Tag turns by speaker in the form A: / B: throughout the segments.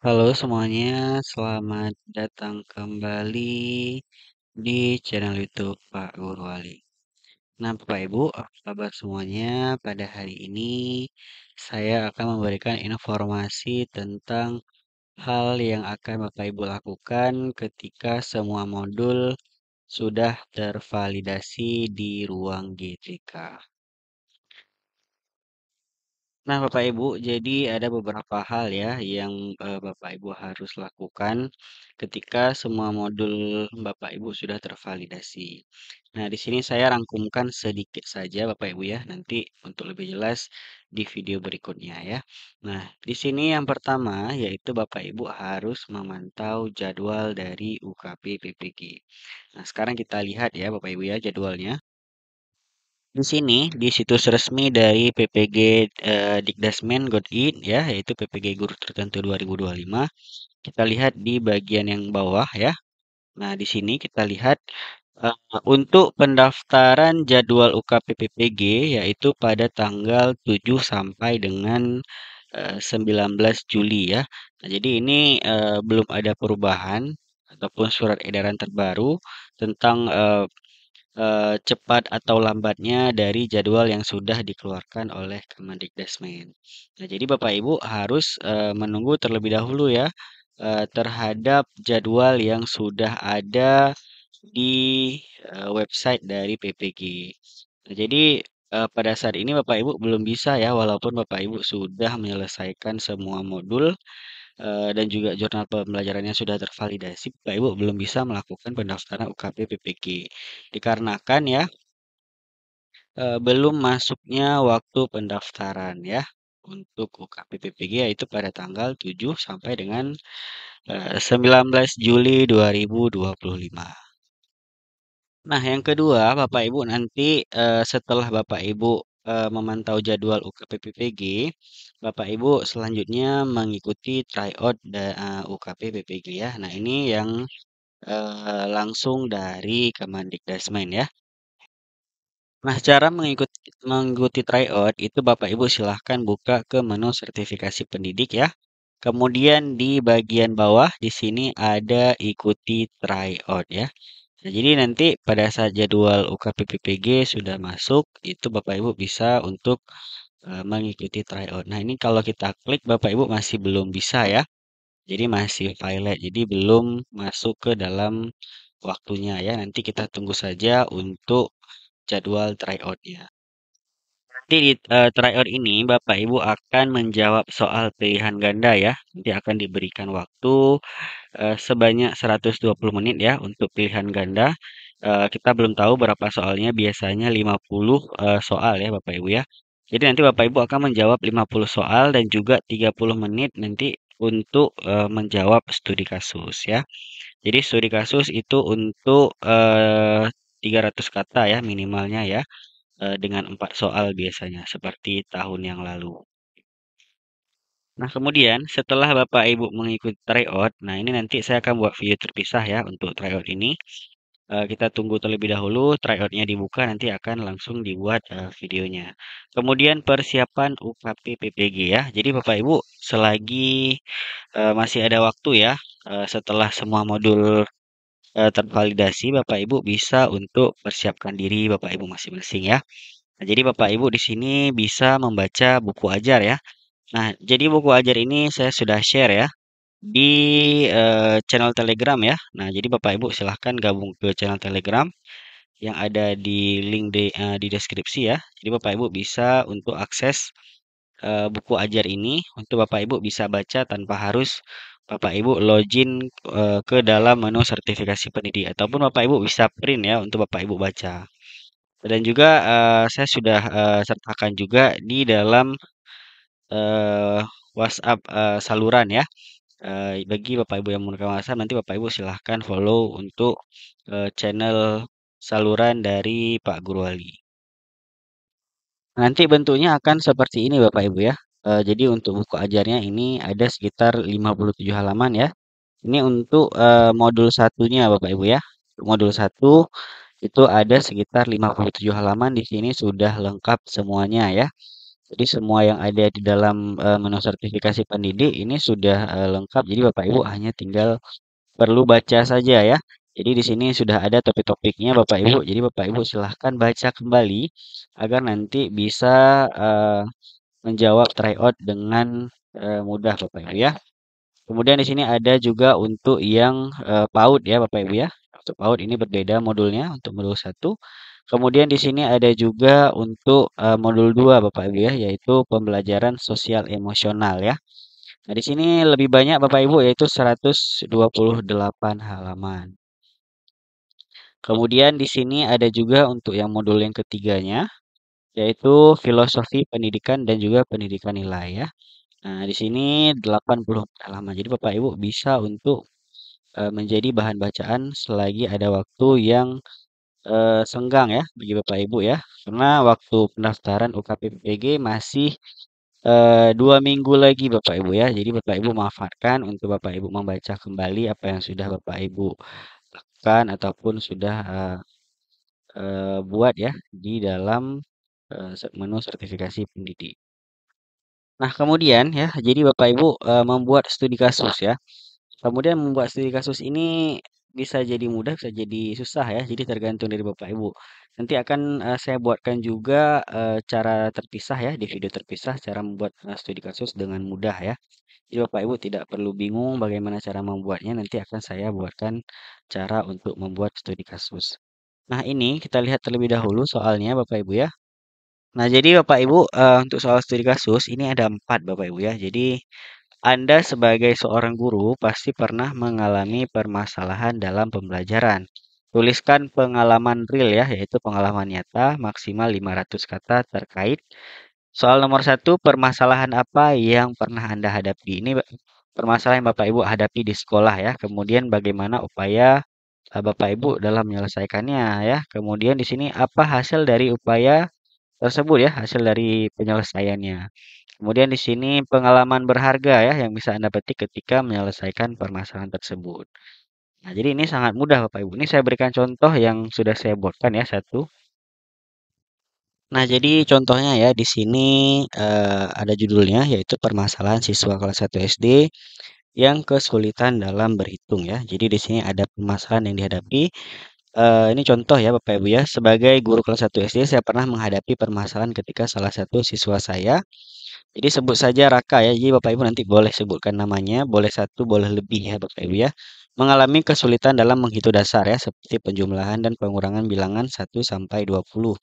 A: Halo semuanya, selamat datang kembali di channel YouTube Pak Guru Wali. Nah, Bapak Ibu, apa kabar semuanya? Pada hari ini saya akan memberikan informasi tentang hal yang akan Bapak Ibu lakukan ketika semua modul sudah tervalidasi di ruang GTK. Nah, Bapak Ibu, jadi ada beberapa hal ya yang Bapak Ibu harus lakukan ketika semua modul Bapak Ibu sudah tervalidasi. Nah, di sini saya rangkumkan sedikit saja Bapak Ibu ya, nanti untuk lebih jelas di video berikutnya ya. Nah, di sini yang pertama yaitu Bapak Ibu harus memantau jadwal dari UKP PPG. Nah, sekarang kita lihat ya Bapak Ibu ya jadwalnya. Di sini, di situs resmi dari PPG Dikdasmen.go.id ya, yaitu PPG Guru Tertentu 2025. Kita lihat di bagian yang bawah ya. Nah, di sini kita lihat untuk pendaftaran jadwal UKP PPG yaitu pada tanggal 7 sampai dengan 19 Juli ya. Nah, jadi ini belum ada perubahan ataupun surat edaran terbaru tentang cepat atau lambatnya dari jadwal yang sudah dikeluarkan oleh Kemendikbudristek. Nah, jadi Bapak Ibu harus menunggu terlebih dahulu ya terhadap jadwal yang sudah ada di website dari PPG. Nah, jadi pada saat ini Bapak Ibu belum bisa ya, walaupun Bapak Ibu sudah menyelesaikan semua modul dan juga jurnal pembelajarannya sudah tervalidasi, Bapak Ibu belum bisa melakukan pendaftaran UKP PPG. Dikarenakan ya belum masuknya waktu pendaftaran ya untuk UKP PPG yaitu pada tanggal 7 sampai dengan 19 Juli 2025. Nah, yang kedua, Bapak Ibu nanti setelah Bapak Ibu memantau jadwal UKP PPG, Bapak Ibu selanjutnya mengikuti tryout UKP PPG ya. Nah, ini yang langsung dari Kemendikbudristek ya. Nah, cara mengikuti tryout itu Bapak Ibu silahkan buka ke menu sertifikasi pendidik ya. Kemudian di bagian bawah di sini ada ikuti tryout ya. Nah, jadi nanti pada saat jadwal UKP PPG sudah masuk, itu Bapak Ibu bisa untuk mengikuti tryout. Nah, ini kalau kita klik Bapak Ibu masih belum bisa ya. Jadi masih violet, jadi belum masuk ke dalam waktunya ya. Nanti kita tunggu saja untuk jadwal tryout-nya. Nanti di tryout ini Bapak Ibu akan menjawab soal pilihan ganda ya. Nanti akan diberikan waktu sebanyak 120 menit ya untuk pilihan ganda. Kita belum tahu berapa soalnya, biasanya 50 soal ya Bapak Ibu ya. Jadi nanti Bapak Ibu akan menjawab 50 soal dan juga 30 menit nanti untuk menjawab studi kasus ya. Jadi studi kasus itu untuk 300 kata ya minimalnya ya dengan 4 soal biasanya seperti tahun yang lalu. Nah, kemudian setelah Bapak Ibu mengikuti tryout, nah ini nanti saya akan buat video terpisah ya untuk tryout ini. Kita tunggu terlebih dahulu tryoutnya dibuka, nanti akan langsung dibuat videonya. Kemudian persiapan UKP PPG ya. Jadi Bapak Ibu selagi masih ada waktu ya, setelah semua modul tervalidasi, Bapak Ibu bisa untuk persiapkan diri Bapak Ibu masing-masing ya. Nah, jadi Bapak Ibu di sini bisa membaca buku ajar ya. Nah, jadi buku ajar ini saya sudah share ya di channel Telegram ya. Nah, jadi Bapak Ibu silahkan gabung ke channel Telegram yang ada di link di deskripsi ya. Jadi Bapak Ibu bisa untuk akses buku ajar ini untuk Bapak Ibu bisa baca tanpa harus Bapak Ibu login ke dalam menu sertifikasi pendidik ataupun Bapak Ibu bisa print ya untuk Bapak Ibu baca. Dan juga saya sudah sertakan juga di dalam eh, WhatsApp saluran ya. Bagi Bapak Ibu yang menggunakan WhatsApp, nanti Bapak Ibu silahkan follow untuk channel saluran dari Pak Guru Wali. Nanti bentuknya akan seperti ini Bapak Ibu ya. Jadi untuk buku ajarnya ini ada sekitar 57 halaman ya. Ini untuk modul satunya Bapak Ibu ya. Modul satu itu ada sekitar 57 halaman, di sini sudah lengkap semuanya ya. Jadi semua yang ada di dalam menu sertifikasi pendidik ini sudah lengkap. Jadi Bapak Ibu hanya tinggal perlu baca saja ya. Jadi di sini sudah ada topik-topiknya Bapak Ibu. Jadi Bapak Ibu silahkan baca kembali agar nanti bisa eh, menjawab tryout dengan mudah Bapak Ibu ya. Kemudian di sini ada juga untuk yang PAUD ya Bapak Ibu ya. Untuk PAUD ini berbeda modulnya untuk modul satu. Kemudian di sini ada juga untuk modul 2 Bapak Ibu ya, yaitu pembelajaran sosial emosional ya. Nah, di sini lebih banyak Bapak Ibu yaitu 128 halaman. Kemudian di sini ada juga untuk yang modul yang ketiganya, yaitu filosofi pendidikan dan juga pendidikan nilai ya. Nah, di sini 80 halaman. Jadi Bapak Ibu bisa untuk menjadi bahan bacaan selagi ada waktu yang senggang ya bagi Bapak Ibu ya. Karena waktu pendaftaran UKPPG masih 2 minggu lagi Bapak Ibu ya. Jadi Bapak Ibu manfaatkan untuk Bapak Ibu membaca kembali apa yang sudah Bapak Ibu lakukan ataupun sudah buat ya di dalam menu sertifikasi pendidik. Nah, kemudian ya, jadi Bapak Ibu membuat studi kasus ya. Kemudian membuat studi kasus ini bisa jadi mudah, bisa jadi susah ya. Jadi tergantung dari Bapak Ibu. Nanti akan saya buatkan juga cara terpisah ya di video terpisah cara membuat studi kasus dengan mudah ya. Jadi Bapak Ibu tidak perlu bingung bagaimana cara membuatnya. Nanti akan saya buatkan cara untuk membuat studi kasus. Nah, ini kita lihat terlebih dahulu soalnya Bapak Ibu ya. Nah, jadi Bapak Ibu untuk soal studi kasus ini ada 4 Bapak Ibu ya. Jadi anda sebagai seorang guru pasti pernah mengalami permasalahan dalam pembelajaran. Tuliskan pengalaman real ya, yaitu pengalaman nyata maksimal 500 kata terkait soal nomor satu, permasalahan apa yang pernah Anda hadapi. Ini permasalahan yang Bapak Ibu hadapi di sekolah ya. Kemudian bagaimana upaya Bapak Ibu dalam menyelesaikannya ya. Kemudian di sini apa hasil dari upaya tersebut ya, hasil dari penyelesaiannya. Kemudian di sini pengalaman berharga ya yang bisa Anda petik ketika menyelesaikan permasalahan tersebut. Nah, jadi ini sangat mudah Bapak Ibu. Ini saya berikan contoh yang sudah saya buatkan ya satu. Nah, jadi contohnya ya di sini ada judulnya yaitu permasalahan siswa kelas 1 SD yang kesulitan dalam berhitung ya. Jadi di sini ada permasalahan yang dihadapi. Ini contoh ya Bapak Ibu ya. Sebagai guru kelas 1 SD saya pernah menghadapi permasalahan ketika salah satu siswa saya. Jadi sebut saja Raka ya. Jadi Bapak Ibu nanti boleh sebutkan namanya, boleh satu, boleh lebih ya Bapak Ibu ya. Mengalami kesulitan dalam menghitung dasar ya, seperti penjumlahan dan pengurangan bilangan 1 sampai 20.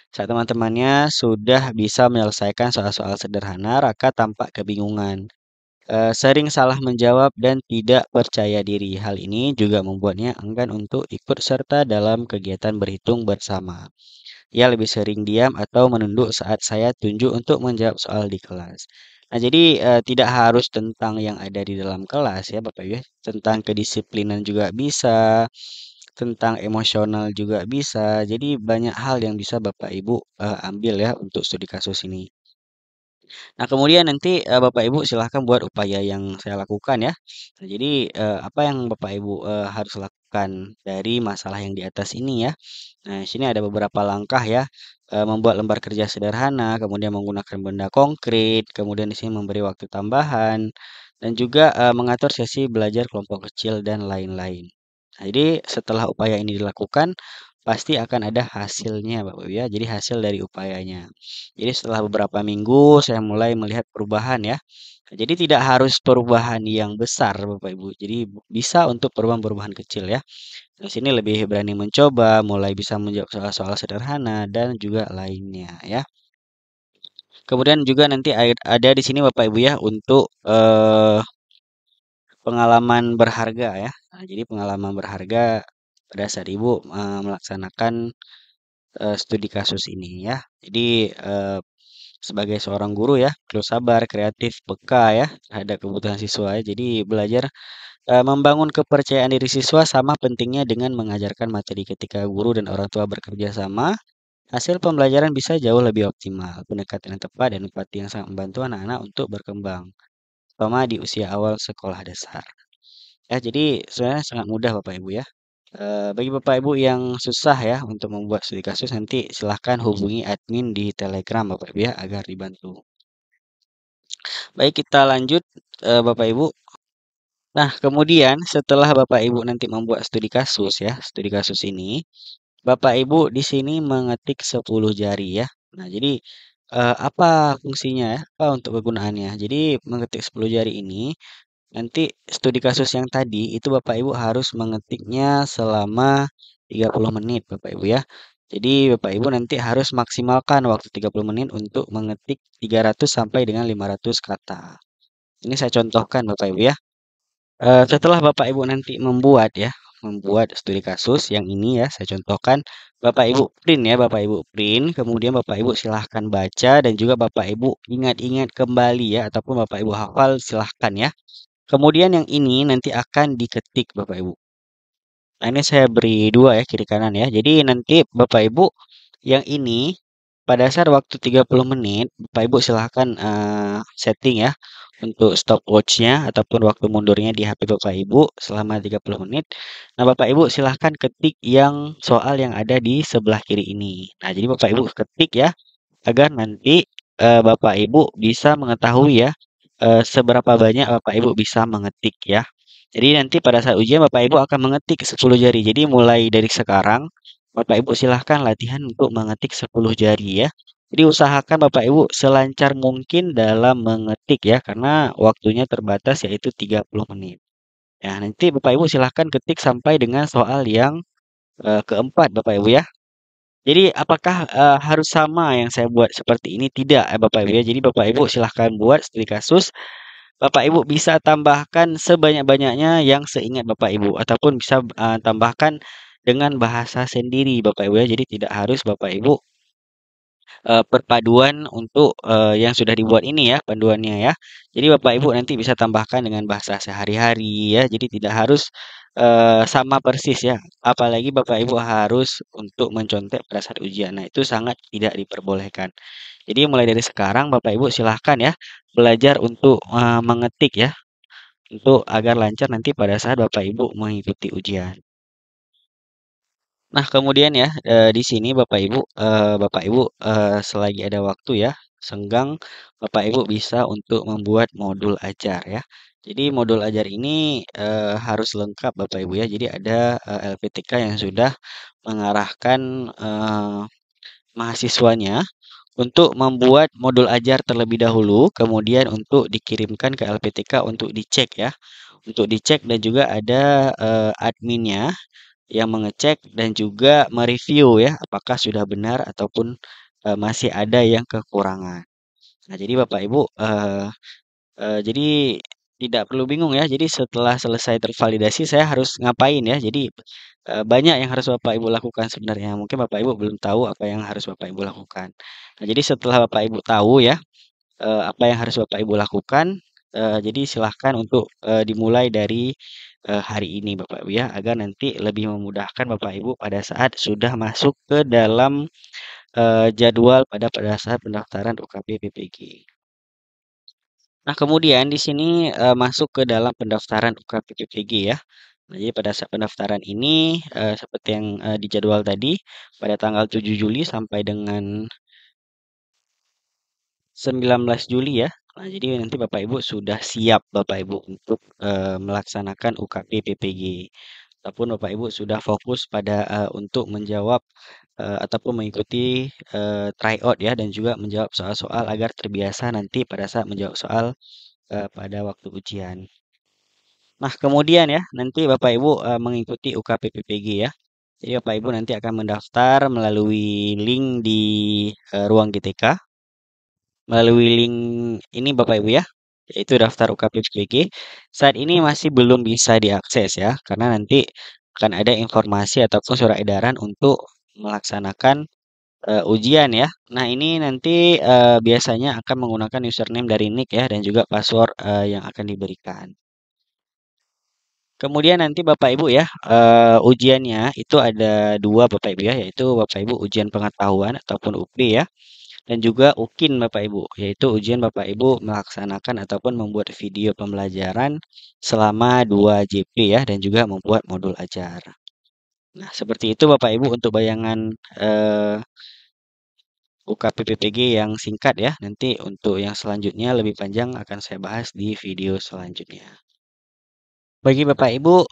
A: Saat teman-temannya sudah bisa menyelesaikan soal-soal sederhana, Raka tampak kebingungan. Sering salah menjawab dan tidak percaya diri. Hal ini juga membuatnya enggan untuk ikut serta dalam kegiatan berhitung bersama. Ia lebih sering diam atau menunduk saat saya tunjuk untuk menjawab soal di kelas. Nah, jadi tidak harus tentang yang ada di dalam kelas ya Bapak Ibu ya. Tentang kedisiplinan juga bisa, tentang emosional juga bisa. Jadi banyak hal yang bisa Bapak Ibu ambil ya untuk studi kasus ini. Nah, kemudian nanti Bapak Ibu silahkan buat upaya yang saya lakukan ya. Nah, jadi apa yang Bapak Ibu harus lakukan dari masalah yang di atas ini ya. Nah, di sini ada beberapa langkah ya. Membuat lembar kerja sederhana, kemudian menggunakan benda konkret, kemudian di sini memberi waktu tambahan, dan juga mengatur sesi belajar kelompok kecil dan lain-lain. Nah, jadi setelah upaya ini dilakukan, pasti akan ada hasilnya Bapak Ibu ya. Jadi hasil dari upayanya. Jadi setelah beberapa minggu saya mulai melihat perubahan ya. Jadi tidak harus perubahan yang besar Bapak Ibu. Jadi bisa untuk perubahan-perubahan kecil ya. Di sini lebih berani mencoba, mulai bisa menjawab soal-soal sederhana dan juga lainnya ya. Kemudian juga nanti ada di sini Bapak Ibu ya untuk pengalaman berharga ya. Nah, jadi pengalaman berharga pada saat Ibu melaksanakan studi kasus ini ya. Jadi sebagai seorang guru ya, perlu sabar, kreatif, peka ya terhadap kebutuhan siswa ya. Jadi belajar membangun kepercayaan diri siswa sama pentingnya dengan mengajarkan materi ketika guru dan orang tua bekerja sama. Hasil pembelajaran bisa jauh lebih optimal. Pendekatan yang tepat dan empati yang sangat membantu anak-anak untuk berkembang, terutama di usia awal sekolah dasar. Ya, jadi sebenarnya sangat mudah Bapak Ibu ya. Bagi Bapak Ibu yang susah ya untuk membuat studi kasus, nanti silahkan hubungi admin di Telegram Bapak Ibu ya agar dibantu. Baik, kita lanjut Bapak Ibu. Nah, kemudian setelah Bapak Ibu nanti membuat studi kasus ya, studi kasus ini, Bapak Ibu di sini mengetik 10 jari ya. Nah, jadi apa fungsinya ya? Apa untuk kegunaannya? Jadi mengetik 10 jari ini nanti studi kasus yang tadi itu Bapak Ibu harus mengetiknya selama 30 menit Bapak Ibu ya. Jadi Bapak Ibu nanti harus maksimalkan waktu 30 menit untuk mengetik 300 sampai dengan 500 kata. Ini saya contohkan Bapak Ibu ya. Setelah Bapak Ibu nanti membuat studi kasus yang ini ya, saya contohkan, Bapak Ibu print ya, Bapak Ibu print, kemudian Bapak Ibu silahkan baca dan juga Bapak Ibu ingat-ingat kembali ya, ataupun Bapak Ibu hafal silahkan ya. Kemudian yang ini nanti akan diketik Bapak Ibu. Nah, ini saya beri dua ya kiri kanan ya. Jadi nanti Bapak Ibu yang ini pada saat waktu 30 menit, Bapak Ibu silahkan setting ya untuk stopwatch-nya ataupun waktu mundurnya di HP Bapak Ibu selama 30 menit. Nah, Bapak Ibu silahkan ketik yang soal yang ada di sebelah kiri ini. Nah, jadi Bapak Ibu ketik ya agar nanti Bapak Ibu bisa mengetahui ya seberapa banyak Bapak Ibu bisa mengetik ya. Jadi nanti pada saat ujian Bapak Ibu akan mengetik 10 jari. Jadi mulai dari sekarang Bapak Ibu silahkan latihan untuk mengetik 10 jari ya. Jadi usahakan Bapak Ibu selancar mungkin dalam mengetik ya karena waktunya terbatas yaitu 30 menit. Ya, nanti Bapak Ibu silahkan ketik sampai dengan soal yang keempat Bapak Ibu ya. Jadi apakah harus sama yang saya buat seperti ini? Tidak, Bapak Ibu ya. Jadi Bapak Ibu silahkan buat studi kasus. Bapak Ibu bisa tambahkan sebanyak-banyaknya yang seingat Bapak Ibu ataupun bisa tambahkan dengan bahasa sendiri Bapak Ibu ya. Jadi tidak harus Bapak Ibu perpaduan untuk yang sudah dibuat ini ya panduannya ya. Jadi Bapak Ibu nanti bisa tambahkan dengan bahasa sehari-hari ya. Jadi tidak harus sama persis ya. Apalagi Bapak Ibu harus untuk mencontek pada saat ujian. Nah, itu sangat tidak diperbolehkan. Jadi mulai dari sekarang Bapak Ibu silahkan ya belajar untuk mengetik ya untuk agar lancar nanti pada saat Bapak Ibu mengikuti ujian. Nah, kemudian ya, di sini Bapak Ibu, selagi ada waktu ya, senggang, Bapak Ibu bisa untuk membuat modul ajar ya. Jadi modul ajar ini, harus lengkap Bapak Ibu ya. Jadi ada, LPTK yang sudah mengarahkan, mahasiswanya untuk membuat modul ajar terlebih dahulu, kemudian untuk dikirimkan ke LPTK untuk dicek ya. Untuk dicek dan juga ada, adminnya yang mengecek dan juga mereview ya, apakah sudah benar ataupun masih ada yang kekurangan. Nah, jadi Bapak Ibu, jadi tidak perlu bingung ya. Jadi setelah selesai tervalidasi saya harus ngapain ya. Jadi banyak yang harus Bapak Ibu lakukan sebenarnya. Mungkin Bapak Ibu belum tahu apa yang harus Bapak Ibu lakukan. Nah, jadi setelah Bapak Ibu tahu ya apa yang harus Bapak Ibu lakukan, jadi silahkan untuk dimulai dari hari ini Bapak Ibu ya, agar nanti lebih memudahkan Bapak Ibu pada saat sudah masuk ke dalam jadwal pada saat pendaftaran UKP PPG. Nah, kemudian di sini masuk ke dalam pendaftaran UKP PPG ya. Nah, jadi pada saat pendaftaran ini seperti yang dijadwal tadi pada tanggal 7 Juli sampai dengan 19 Juli ya. Nah, jadi nanti Bapak Ibu sudah siap Bapak Ibu untuk melaksanakan UKP PPG. Ataupun Bapak Ibu sudah fokus pada untuk menjawab ataupun mengikuti tryout ya dan juga menjawab soal-soal agar terbiasa nanti pada saat menjawab soal pada waktu ujian. Nah, kemudian ya, nanti Bapak Ibu mengikuti UKP PPG ya. Jadi Bapak Ibu nanti akan mendaftar melalui link di ruang GTK. Melalui link ini Bapak Ibu ya, yaitu daftar UKP PPG. Saat ini masih belum bisa diakses ya, karena nanti akan ada informasi ataupun surat edaran untuk melaksanakan ujian ya. Nah, ini nanti biasanya akan menggunakan username dari nick ya dan juga password yang akan diberikan. Kemudian nanti Bapak Ibu ya, ujiannya itu ada dua Bapak Ibu ya, yaitu Bapak Ibu ujian pengetahuan ataupun UP ya. Dan juga UKIN Bapak Ibu, yaitu ujian Bapak Ibu melaksanakan ataupun membuat video pembelajaran selama 2 JP ya dan juga membuat modul ajar. Nah, seperti itu Bapak Ibu untuk bayangan UKPPPG yang singkat ya. Nanti untuk yang selanjutnya lebih panjang akan saya bahas di video selanjutnya. Bagi Bapak Ibu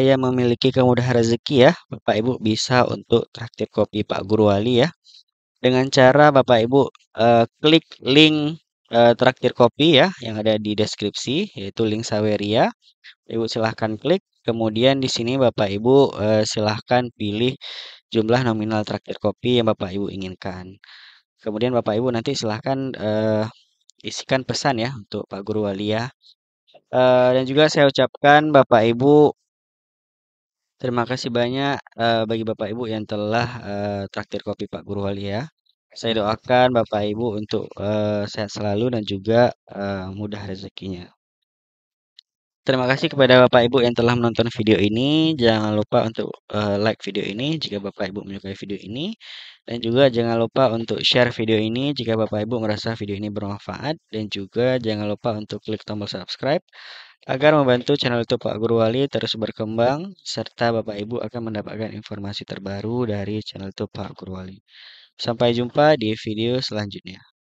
A: yang memiliki kemudahan rezeki ya, Bapak Ibu bisa untuk traktir kopi Pak Guru Wali ya. Dengan cara Bapak Ibu klik link traktir kopi ya yang ada di deskripsi, yaitu link Saweria. Ibu silahkan klik. Kemudian di sini Bapak Ibu silahkan pilih jumlah nominal traktir kopi yang Bapak Ibu inginkan. Kemudian Bapak Ibu nanti silahkan isikan pesan ya untuk Pak Guru Wali ya. Dan juga saya ucapkan Bapak Ibu terima kasih banyak bagi Bapak Ibu yang telah traktir kopi Pak Guru Wali ya. Saya doakan Bapak Ibu untuk sehat selalu dan juga mudah rezekinya. Terima kasih kepada Bapak Ibu yang telah menonton video ini. Jangan lupa untuk like video ini jika Bapak Ibu menyukai video ini. Dan juga jangan lupa untuk share video ini jika Bapak Ibu merasa video ini bermanfaat. Dan juga jangan lupa untuk klik tombol subscribe agar membantu channel YouTube Pak Guru Wali terus berkembang. Serta Bapak Ibu akan mendapatkan informasi terbaru dari channel YouTube Pak Guru Wali. Sampai jumpa di video selanjutnya.